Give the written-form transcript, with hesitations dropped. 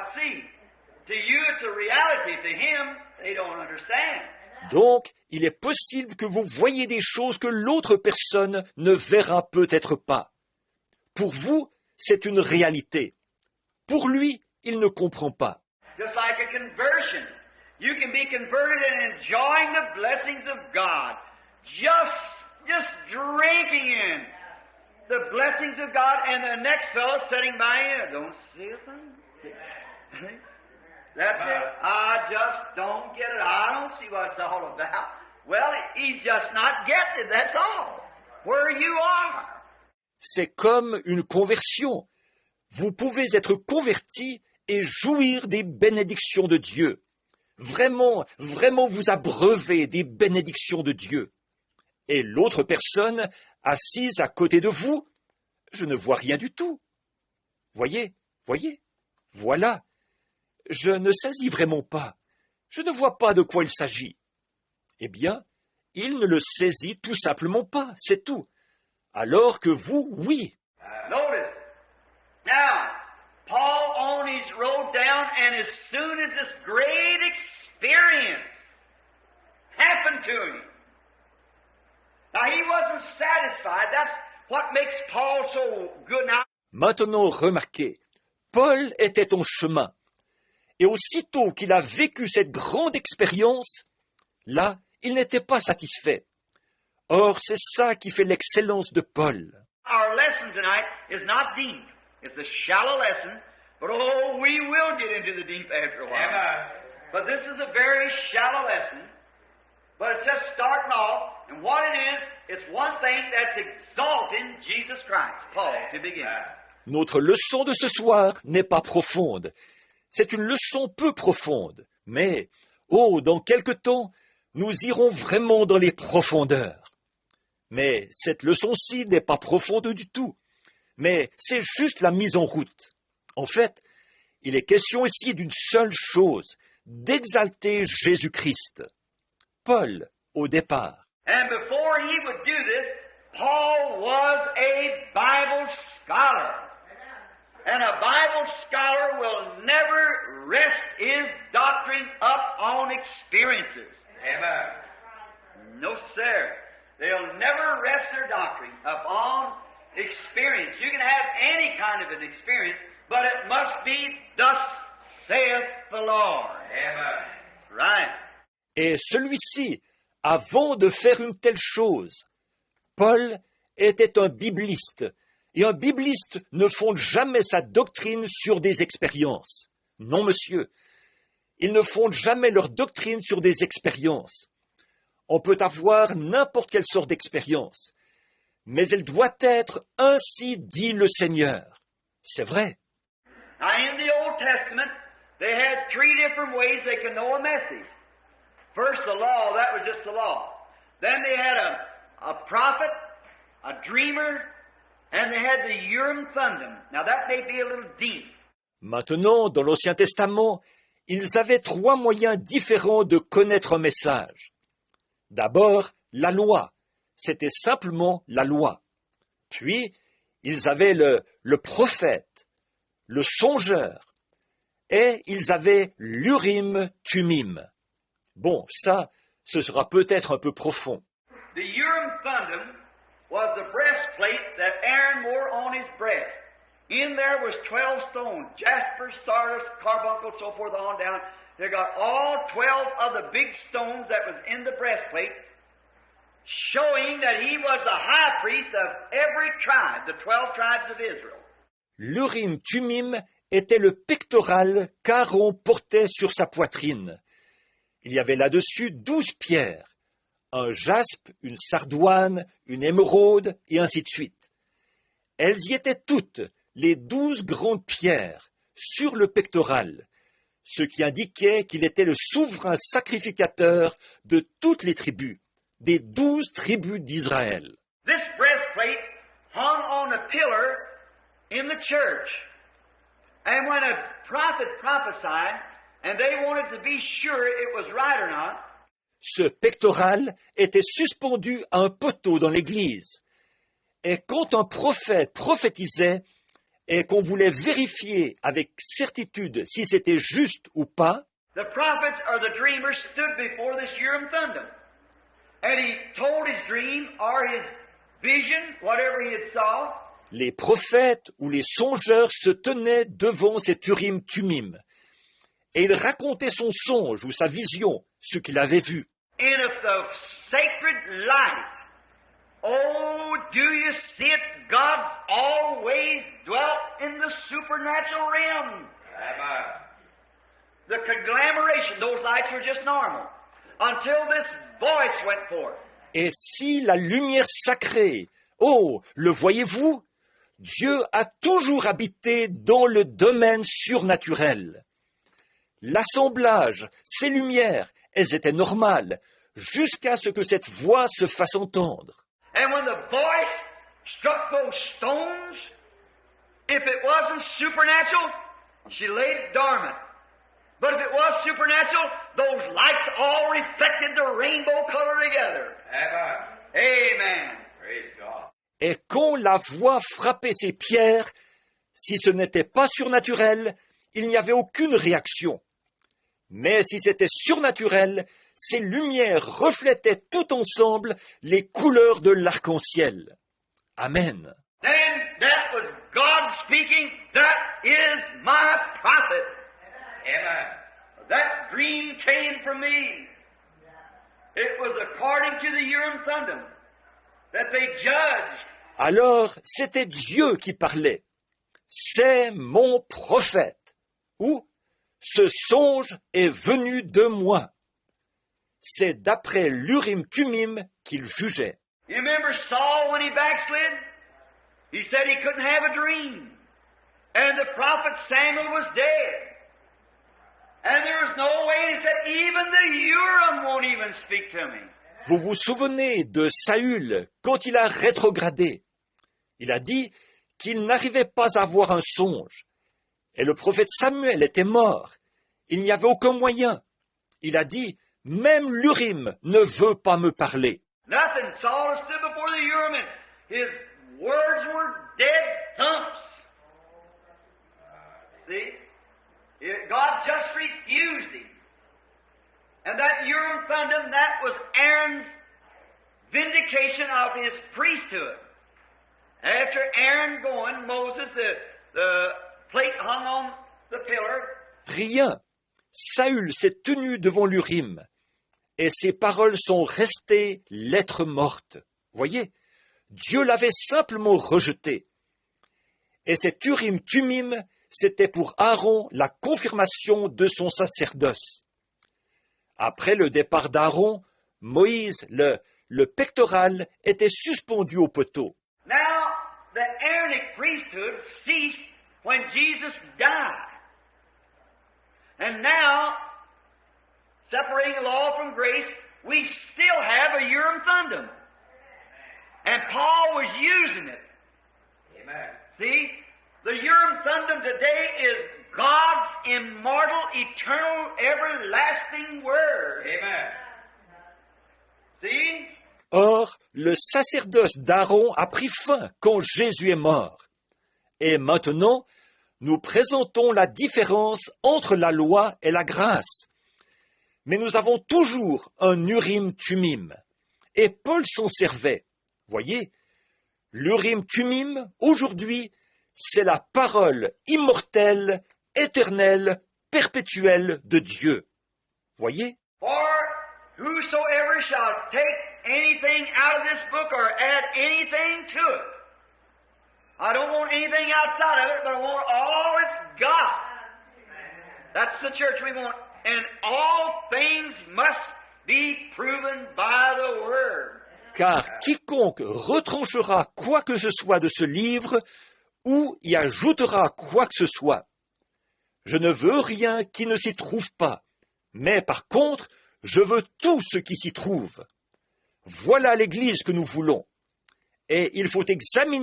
not see. To you it's a reality. To him, they don't understand. Donc, il est possible que vous voyez des choses que l'autre personne ne verra peut-être pas. Pour vous, c'est une réalité. Pour lui, il ne comprend pas. Just like a conversion. You can be converted and enjoying the blessings of God. Just drinking in the blessings of God, and the next fellow sitting by you don't see a thing. That's it. I just don't get it. I don't see what it's all about. Well, he's just not getting it, that's all. Where you are. C'est comme une conversion. Vous pouvez être converti et jouir des bénédictions de Dieu. Vraiment, vraiment vous abreuver des bénédictions de Dieu. Et l'autre personne, assise à côté de vous, je ne vois rien du tout. Voyez, voilà. Je ne saisis vraiment pas. Je ne vois pas de quoi il s'agit. Eh bien, il ne le saisit tout simplement pas, c'est tout. Alors que vous, oui. Notice. Now, Paul on his road down, and as soon as this great experience happened to him, now he wasn't satisfied. That's what makes Paul so good. Now, Maintenant, remarquez, Paul était en chemin. Et aussitôt qu'il a vécu cette grande expérience, là, il n'était pas satisfait. Or, c'est ça qui fait l'excellence de Paul. our lesson tonight is not deep. It's a shallow lesson, but oh, we will get into the deep after a while. Amen. But this is a very shallow lesson, but it's just starting off, and what it is, it's one thing that's exalting Jesus Christ, Paul, to begin. Notre leçon de ce soir n'est pas profonde. C'est une leçon peu profonde. Mais, dans quelque temps, nous irons vraiment dans les profondeurs. Mais cette leçon-ci n'est pas profonde du tout. Mais c'est juste la mise en route. En fait, il est question ici d'une seule chose, d'exalter Jésus-Christ. Paul, au départ. And before he would do this, Paul was a Bible scholar. And a Bible scholar will never rest his doctrine up on experiences. Amen. No, sir. They'll never rest their doctrine upon experience. You can have any kind of an experience, but it must be thus saith the Lord. Amen. Right. Et celui-ci, avant de faire une telle chose, Paul était un bibliste. Et un bibliste ne fonde jamais sa doctrine sur des expériences. Non, monsieur. Ils ne fondent jamais leur doctrine sur des expériences. On peut avoir n'importe quelle sorte d'expérience. Mais elle doit être ainsi dit le Seigneur. C'est vrai. Now, in the Old Testament, they had three different ways they could know a message. First, the law, that was just the law. Then they had a prophet, a dreamer, and they had the Urim Thummim. Now, that may be a little deep. Maintenant, dans l'Ancien Testament, ils avaient trois moyens différents de connaître un message. D'abord, la loi. C'était simplement la loi. Puis, ils avaient le prophète, le songeur, et ils avaient l'Urim Thummim. Bon, ça, ce sera peut-être un peu profond. The Urim Thummim was the breastplate that Aaron wore on his breast. In there was 12 stones, jasper, sardis, carbuncle, so forth on down. They got all 12 of the big stones that was in the breastplate, showing that he was the high priest of every tribe, the 12 tribes of Israel. L'Urim Thummim était le pectoral qu'Aaron portait sur sa poitrine. Il y avait là-dessus 12 pierres, un jaspe, une sardoine, une émeraude, et ainsi de suite. Elles y étaient toutes, les 12 grandes pierres, sur le pectoral, ce qui indiquait qu'il était le souverain sacrificateur de toutes les tribus, des 12 tribus d'Israël. This breastplate hung on a pillar in the church. And when a prophet prophesied, and they wanted to be sure it was right or not, ce pectoral était suspendu à un poteau dans l'église. Et quand un prophète prophétisait, et qu'on voulait vérifier avec certitude si c'était juste ou pas, the prophets or the dreamers stood before this Urim Thummim. And he told his dream or his vision, whatever he had saw. les prophètes ou les songeurs se tenaient devant cet Urim Tumim, et il racontait son songe ou sa vision, ce qu'il avait vu. And if the sacred life, oh, do you see it? God's always dwelt in the supernatural realm. Amen. The conglomeration, those lights were just normal. Until this voice went forth. Et si la lumière sacrée, oh, le voyez-vous, Dieu a toujours habité dans le domaine surnaturel. L'assemblage, ces lumières, elles étaient normales, jusqu'à ce que cette voix se fasse entendre. And when the voice struck those stones, if it wasn't supernatural, she laid dormant. But if it was supernatural, those lights all reflected the rainbow color together. Amen. Amen. Praise God. Et quand la voix frappait ces pierres, si ce n'était pas surnaturel, il n'y avait aucune réaction. Mais si c'était surnaturel, ces lumières reflétaient tout ensemble les couleurs de l'arc-en-ciel. Amen. Then that was God speaking, that is my prophet. Amen. That dream came from me. It was according to the Urim Thummim that they judged. Alors, c'était Dieu qui parlait. C'est mon prophète. Ou, ce songe est venu de moi. C'est d'après l'Urim Tumim qu'il jugeait. You remember Saul when he backslid? He said he couldn't have a dream. And the prophet Samuel was dead. And there was no way, he said, even the Urim won't even speak to me. Vous vous souvenez de Saül quand il a rétrogradé? Il a dit qu'il n'arrivait pas à avoir un songe. Et le prophète Samuel était mort. Il n'y avait aucun moyen. Il a dit, même l'Urim ne veut pas me parler. Nothing. Saul stood before the Urim and his words were dead thumps. See? God just refused him. And that Urim Thummim, that was Aaron's vindication of his priesthood. After Aaron going, Moses, the plate hung on the pillar. Rien. Saül s'est tenu devant l'Urim, et ses paroles sont restées lettres mortes. Voyez, Dieu l'avait simplement rejeté. Et cet Urim Tumim, c'était pour Aaron la confirmation de son sacerdoce. Après le départ d'Aaron, Moïse, le pectoral, était suspendu au poteau. Now, the Aaronic priesthood ceased when Jesus died. And now, separating the law from grace, we still have a Urim Thummim. And Paul was using it. Amen. See? The Urim Thummim today is God's immortal, eternal, everlasting Word. Amen. See? Or, le sacerdoce d'Aaron a pris fin quand Jésus est mort. Et maintenant, nous présentons la différence entre la loi et la grâce. Mais nous avons toujours un Urim Tumim. Et Paul s'en servait. Voyez, l'Urim Tumim, aujourd'hui, c'est la parole immortelle, éternelle, perpétuelle de Dieu. Voyez? For whosoever shall take anything out of this book or add anything to it. I don't want anything outside of it, but I want all it's got. That's the church we want. And all things must be proven by the Word. Car quiconque retranchera quoi que ce soit de ce livre ou y ajoutera quoi que ce soit, je ne veux rien qui ne s'y trouve pas, mais par contre, je veux tout ce qui s'y trouve. Voilà l'Église que nous voulons. Et il faut examiner